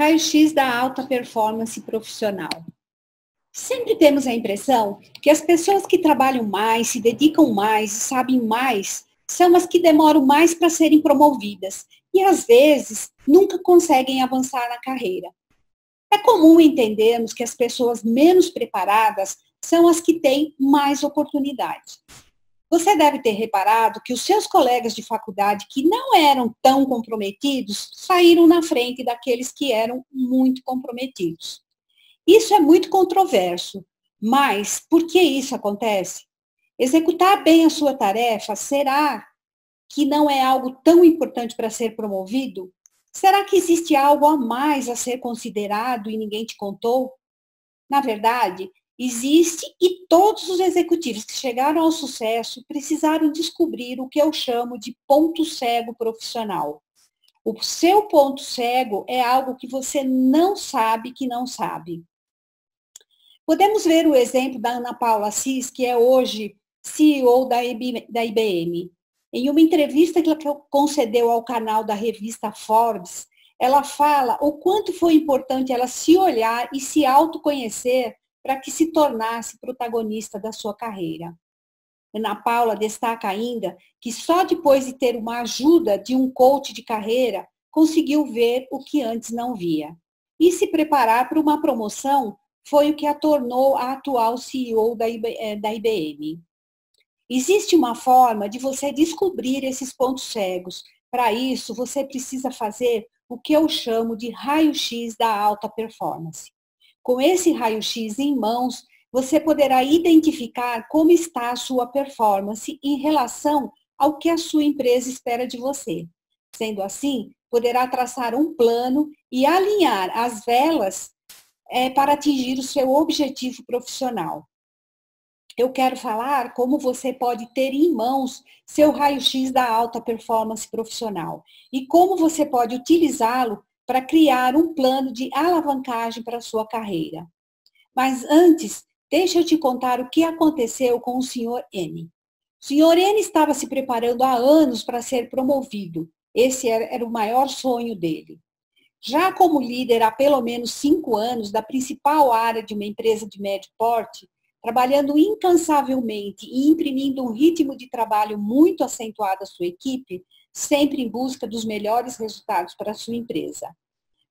Raio-X da alta performance profissional. Sempre temos a impressão que as pessoas que trabalham mais, se dedicam mais e sabem mais, são as que demoram mais para serem promovidas e, às vezes, nunca conseguem avançar na carreira. É comum entendermos que as pessoas menos preparadas são as que têm mais oportunidade. Você deve ter reparado que os seus colegas de faculdade que não eram tão comprometidos saíram na frente daqueles que eram muito comprometidos. Isso é muito controverso, mas por que isso acontece? Executar bem a sua tarefa, será que não é algo tão importante para ser promovido? Será que existe algo a mais a ser considerado e ninguém te contou? Na verdade, existe e todos os executivos que chegaram ao sucesso precisaram descobrir o que eu chamo de ponto cego profissional. O seu ponto cego é algo que você não sabe que não sabe. Podemos ver o exemplo da Ana Paula Assis, que é hoje CEO da IBM. Em uma entrevista que ela concedeu ao canal da revista Forbes, ela fala o quanto foi importante ela se olhar e se autoconhecer para que se tornasse protagonista da sua carreira. Ana Paula destaca ainda que só depois de ter uma ajuda de um coach de carreira, conseguiu ver o que antes não via. E se preparar para uma promoção foi o que a tornou a atual CEO da IBM. Existe uma forma de você descobrir esses pontos cegos. Para isso, você precisa fazer o que eu chamo de raio-x da alta performance. Com esse raio-x em mãos, você poderá identificar como está a sua performance em relação ao que a sua empresa espera de você. Sendo assim, poderá traçar um plano e alinhar as velas para atingir o seu objetivo profissional. Eu quero falar como você pode ter em mãos seu raio-x da alta performance profissional e como você pode utilizá-lo para criar um plano de alavancagem para a sua carreira. Mas antes, deixa eu te contar o que aconteceu com o Sr. N. O Sr. N estava se preparando há anos para ser promovido. Esse era o maior sonho dele. Já como líder há pelo menos 5 anos da principal área de uma empresa de médio porte, trabalhando incansavelmente e imprimindo um ritmo de trabalho muito acentuado à sua equipe, sempre em busca dos melhores resultados para a sua empresa.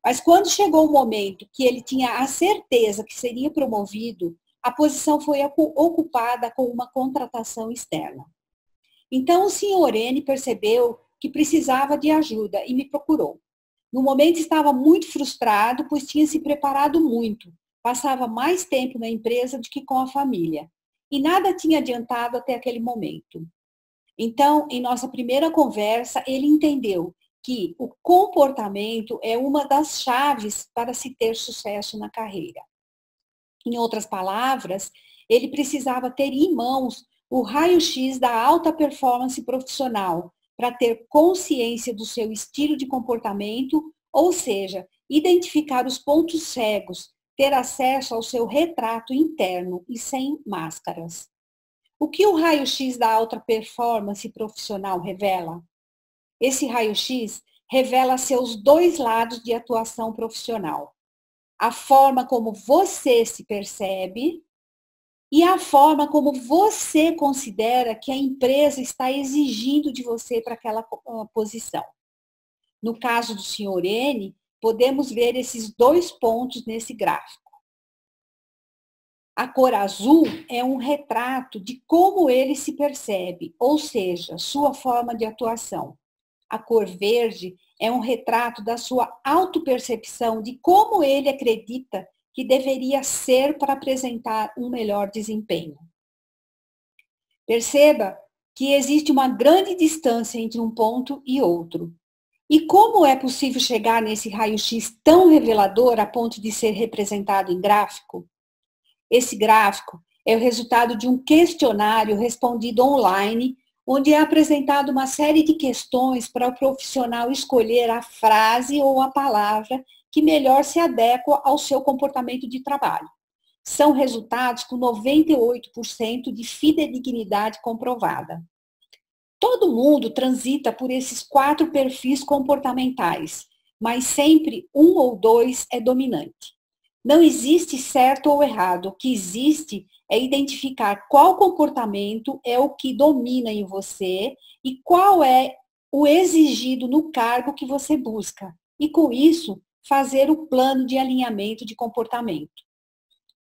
Mas quando chegou o momento que ele tinha a certeza que seria promovido, a posição foi ocupada com uma contratação externa. Então o Sr. N percebeu que precisava de ajuda e me procurou. No momento estava muito frustrado, pois tinha se preparado muito. Passava mais tempo na empresa do que com a família. E nada tinha adiantado até aquele momento. Então, em nossa primeira conversa, ele entendeu que o comportamento é uma das chaves para se ter sucesso na carreira. Em outras palavras, ele precisava ter em mãos o raio-x da alta performance profissional para ter consciência do seu estilo de comportamento, ou seja, identificar os pontos cegos, ter acesso ao seu retrato interno e sem máscaras. O que o raio-x da alta performance profissional revela? Esse raio-x revela seus dois lados de atuação profissional. A forma como você se percebe e a forma como você considera que a empresa está exigindo de você para aquela posição. No caso do Sr. N, podemos ver esses dois pontos nesse gráfico. A cor azul é um retrato de como ele se percebe, ou seja, sua forma de atuação. A cor verde é um retrato da sua autopercepção de como ele acredita que deveria ser para apresentar um melhor desempenho. Perceba que existe uma grande distância entre um ponto e outro. E como é possível chegar nesse raio-x tão revelador a ponto de ser representado em gráfico? Esse gráfico é o resultado de um questionário respondido online, onde é apresentada uma série de questões para o profissional escolher a frase ou a palavra que melhor se adequa ao seu comportamento de trabalho. São resultados com 98% de fidedignidade comprovada. Todo mundo transita por esses 4 perfis comportamentais, mas sempre um ou dois é dominante. Não existe certo ou errado, o que existe é identificar qual comportamento é o que domina em você e qual é o exigido no cargo que você busca. E com isso, fazer o plano de alinhamento de comportamento.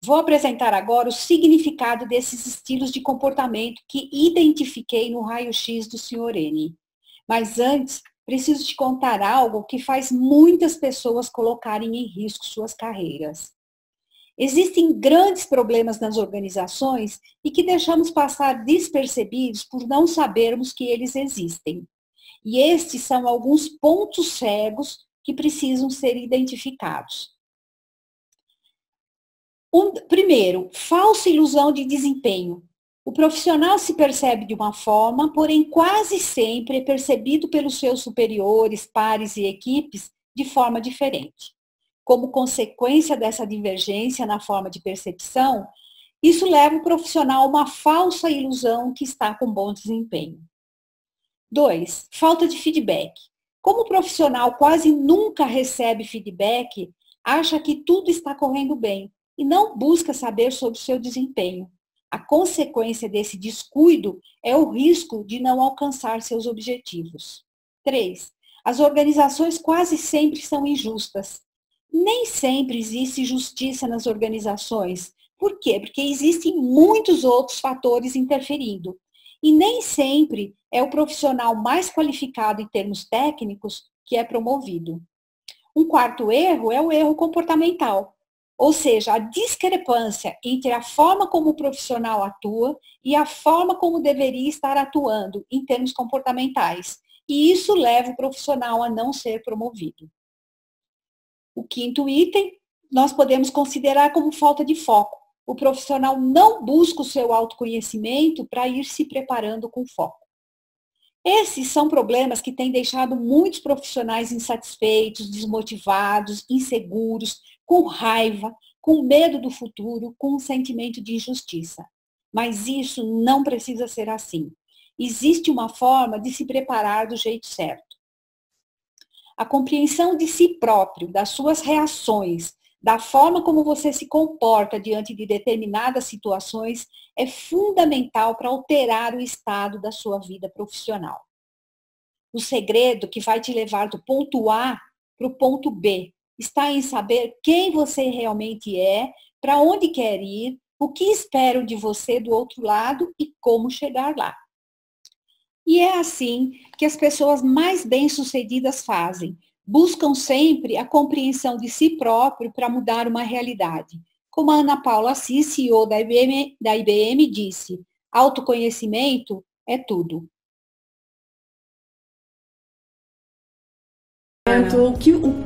Vou apresentar agora o significado desses estilos de comportamento que identifiquei no raio-x do Sr. N. Mas antes, preciso te contar algo que faz muitas pessoas colocarem em risco suas carreiras. Existem grandes problemas nas organizações e que deixamos passar despercebidos por não sabermos que eles existem. E estes são alguns pontos cegos que precisam ser identificados. Primeiro, falsa ilusão de desempenho. O profissional se percebe de uma forma, porém quase sempre é percebido pelos seus superiores, pares e equipes de forma diferente. Como consequência dessa divergência na forma de percepção, isso leva o profissional a uma falsa ilusão que está com bom desempenho. 2. Falta de feedback. Como o profissional quase nunca recebe feedback, acha que tudo está correndo bem e não busca saber sobre o seu desempenho. A consequência desse descuido é o risco de não alcançar seus objetivos. 3. As organizações quase sempre são injustas. Nem sempre existe justiça nas organizações. Por quê? Porque existem muitos outros fatores interferindo. E nem sempre é o profissional mais qualificado em termos técnicos que é promovido. Um quarto erro é o erro comportamental, ou seja, a discrepância entre a forma como o profissional atua e a forma como deveria estar atuando em termos comportamentais. E isso leva o profissional a não ser promovido. O quinto item, nós podemos considerar como falta de foco. O profissional não busca o seu autoconhecimento para ir se preparando com foco. Esses são problemas que têm deixado muitos profissionais insatisfeitos, desmotivados, inseguros, com raiva, com medo do futuro, com um sentimento de injustiça. Mas isso não precisa ser assim. Existe uma forma de se preparar do jeito certo. A compreensão de si próprio, das suas reações, da forma como você se comporta diante de determinadas situações é fundamental para alterar o estado da sua vida profissional. O segredo que vai te levar do ponto A para o ponto B está em saber quem você realmente é, para onde quer ir, o que esperam de você do outro lado e como chegar lá. E é assim que as pessoas mais bem-sucedidas fazem. Buscam sempre a compreensão de si próprio para mudar uma realidade. Como a Ana Paula Assis, CEO da IBM, disse, autoconhecimento é tudo. O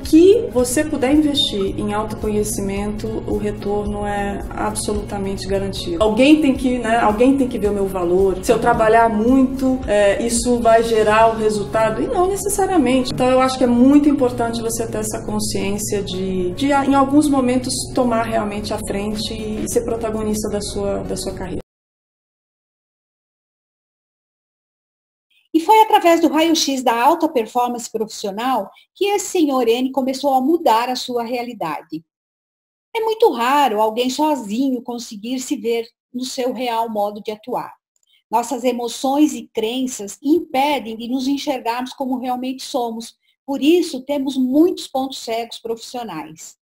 que você puder investir em autoconhecimento, o retorno é absolutamente garantido. Alguém tem que ver o meu valor. Se eu trabalhar muito, isso vai gerar o resultado? E não necessariamente. Então eu acho que é muito importante você ter essa consciência de em alguns momentos, tomar realmente a frente e ser protagonista da sua carreira. E foi através do raio-x da alta performance profissional que esse senhor N começou a mudar a sua realidade. É muito raro alguém sozinho conseguir se ver no seu real modo de atuar. Nossas emoções e crenças impedem de nos enxergarmos como realmente somos. Por isso, temos muitos pontos cegos profissionais.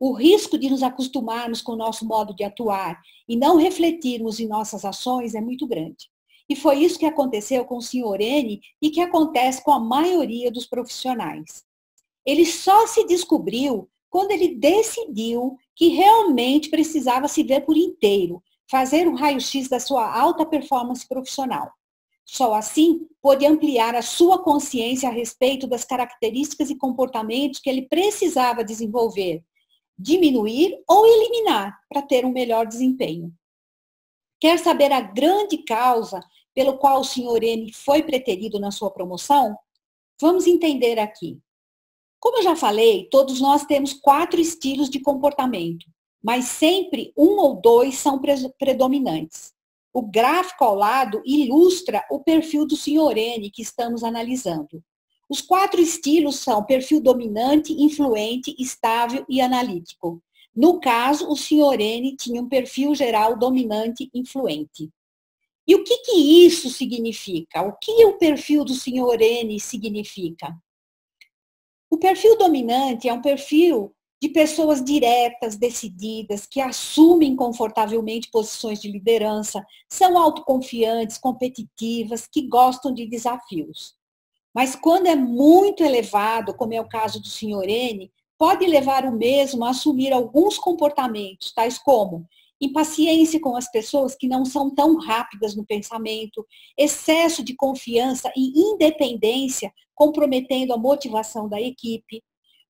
O risco de nos acostumarmos com o nosso modo de atuar e não refletirmos em nossas ações é muito grande. E foi isso que aconteceu com o Sr. N e que acontece com a maioria dos profissionais. Ele só se descobriu quando ele decidiu que realmente precisava se ver por inteiro, fazer um raio-x da sua alta performance profissional. Só assim pôde ampliar a sua consciência a respeito das características e comportamentos que ele precisava desenvolver, diminuir ou eliminar para ter um melhor desempenho. Quer saber a grande causa pelo qual o Sr. N foi preterido na sua promoção? Vamos entender aqui. Como eu já falei, todos nós temos 4 estilos de comportamento, mas sempre um ou dois são predominantes. O gráfico ao lado ilustra o perfil do Sr. N que estamos analisando. Os 4 estilos são perfil dominante, influente, estável e analítico. No caso, o Sr. N tinha um perfil geral dominante, influente. E o que isso significa? O que o perfil do Sr. N significa? O perfil dominante é um perfil de pessoas diretas, decididas, que assumem confortavelmente posições de liderança, são autoconfiantes, competitivas, que gostam de desafios. Mas quando é muito elevado, como é o caso do Sr. N, pode levar o mesmo a assumir alguns comportamentos, tais como impaciência com as pessoas que não são tão rápidas no pensamento, excesso de confiança e independência, comprometendo a motivação da equipe.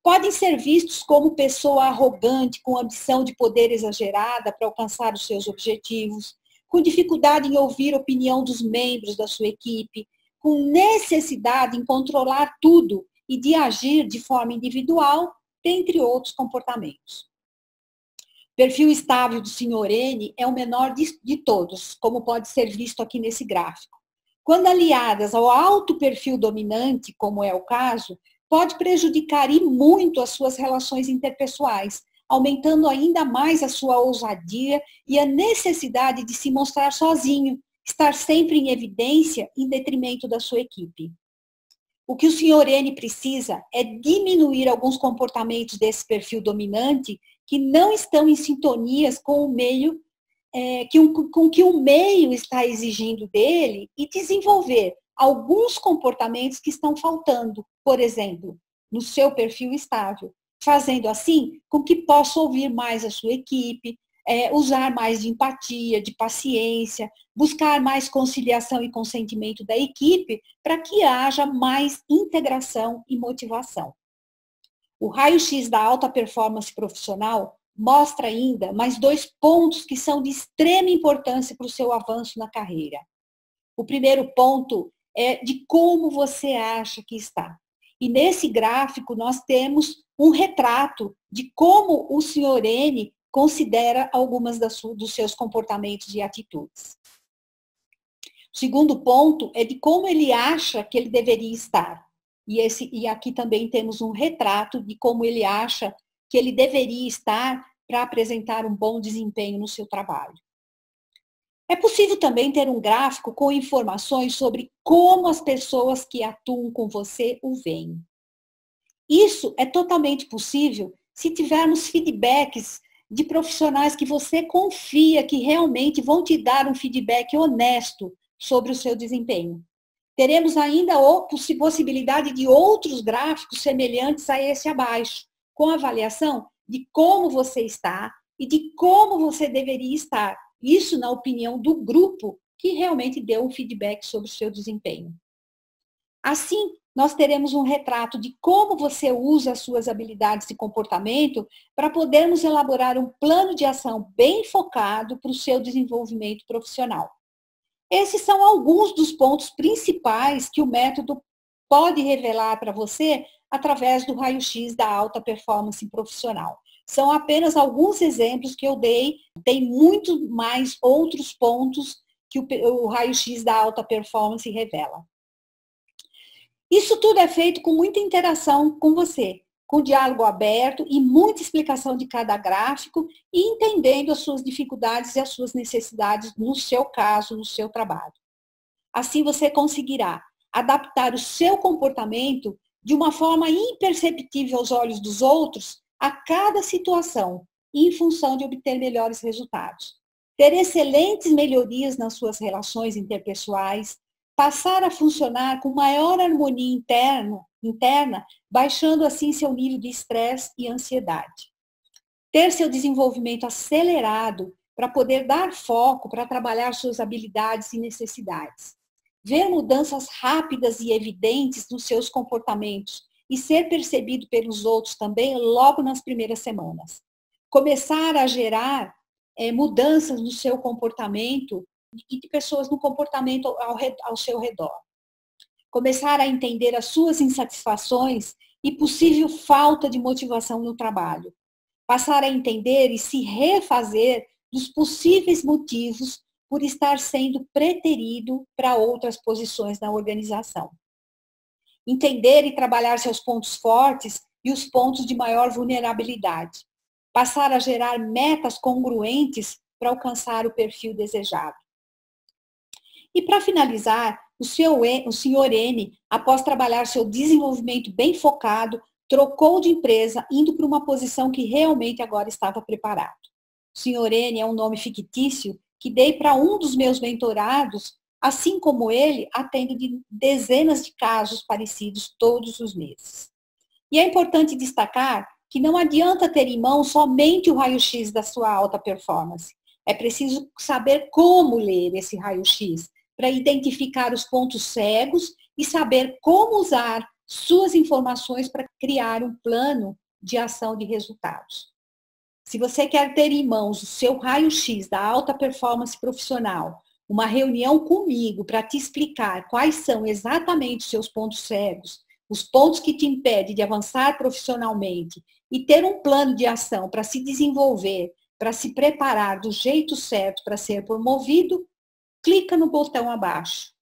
Podem ser vistos como pessoa arrogante, com ambição de poder exagerada para alcançar os seus objetivos, com dificuldade em ouvir a opinião dos membros da sua equipe, com necessidade em controlar tudo e de agir de forma individual, dentre outros comportamentos. O perfil estável do Sr. N é o menor de todos, como pode ser visto aqui nesse gráfico. Quando aliadas ao alto perfil dominante, como é o caso, pode prejudicar e muito as suas relações interpessoais, aumentando ainda mais a sua ousadia e a necessidade de se mostrar sozinho, estar sempre em evidência em detrimento da sua equipe. O que o Sr. N precisa é diminuir alguns comportamentos desse perfil dominante que não estão em sintonias com o meio, com que o meio está exigindo dele e desenvolver alguns comportamentos que estão faltando, por exemplo, no seu perfil estável, fazendo assim com que possa ouvir mais a sua equipe, usar mais de empatia, de paciência, buscar mais conciliação e consentimento da equipe para que haja mais integração e motivação. O raio-x da alta performance profissional mostra ainda mais 2 pontos que são de extrema importância para o seu avanço na carreira. O primeiro ponto é de como você acha que está. E nesse gráfico nós temos um retrato de como o Sr. N considera algumas dos seus comportamentos e atitudes. O segundo ponto é de como ele acha que ele deveria estar. E aqui também temos um retrato de como ele acha que ele deveria estar para apresentar um bom desempenho no seu trabalho. É possível também ter um gráfico com informações sobre como as pessoas que atuam com você o veem. Isso é totalmente possível se tivermos feedbacks de profissionais que você confia que realmente vão te dar um feedback honesto sobre o seu desempenho. Teremos ainda a possibilidade de outros gráficos semelhantes a esse abaixo, com avaliação de como você está e de como você deveria estar. Isso na opinião do grupo que realmente deu um feedback sobre o seu desempenho. Assim, nós teremos um retrato de como você usa as suas habilidades e comportamento para podermos elaborar um plano de ação bem focado para o seu desenvolvimento profissional. Esses são alguns dos pontos principais que o método pode revelar para você através do raio-x da alta performance profissional. São apenas alguns exemplos que eu dei, tem muito mais outros pontos que o raio-x da alta performance revela. Isso tudo é feito com muita interação com você, com diálogo aberto e muita explicação de cada gráfico e entendendo as suas dificuldades e as suas necessidades no seu caso, no seu trabalho. Assim você conseguirá adaptar o seu comportamento de uma forma imperceptível aos olhos dos outros a cada situação, em função de obter melhores resultados. Ter excelentes melhorias nas suas relações interpessoais, passar a funcionar com maior harmonia interna, baixando assim seu nível de estresse e ansiedade. Ter seu desenvolvimento acelerado para poder dar foco para trabalhar suas habilidades e necessidades. Ver mudanças rápidas e evidentes nos seus comportamentos e ser percebido pelos outros também logo nas primeiras semanas. Começar a gerar mudanças no seu comportamento e de pessoas no comportamento ao seu redor. Começar a entender as suas insatisfações e possível falta de motivação no trabalho. Passar a entender e se refazer dos possíveis motivos por estar sendo preterido para outras posições na organização. entender e trabalhar seus pontos fortes e os pontos de maior vulnerabilidade. Passar a gerar metas congruentes para alcançar o perfil desejado. E para finalizar, o Sr. N, após trabalhar seu desenvolvimento bem focado, trocou de empresa, indo para uma posição que realmente agora estava preparado. O Sr. N é um nome fictício que dei para um dos meus mentorados, assim como ele, atendo de dezenas de casos parecidos todos os meses. E é importante destacar que não adianta ter em mão somente o raio-x da sua alta performance. É preciso saber como ler esse raio-x para identificar os pontos cegos e saber como usar suas informações para criar um plano de ação de resultados. Se você quer ter em mãos o seu raio-x da alta performance profissional, uma reunião comigo para te explicar quais são exatamente os seus pontos cegos, os pontos que te impedem de avançar profissionalmente e ter um plano de ação para se desenvolver, para se preparar do jeito certo para ser promovido, clica no botão abaixo.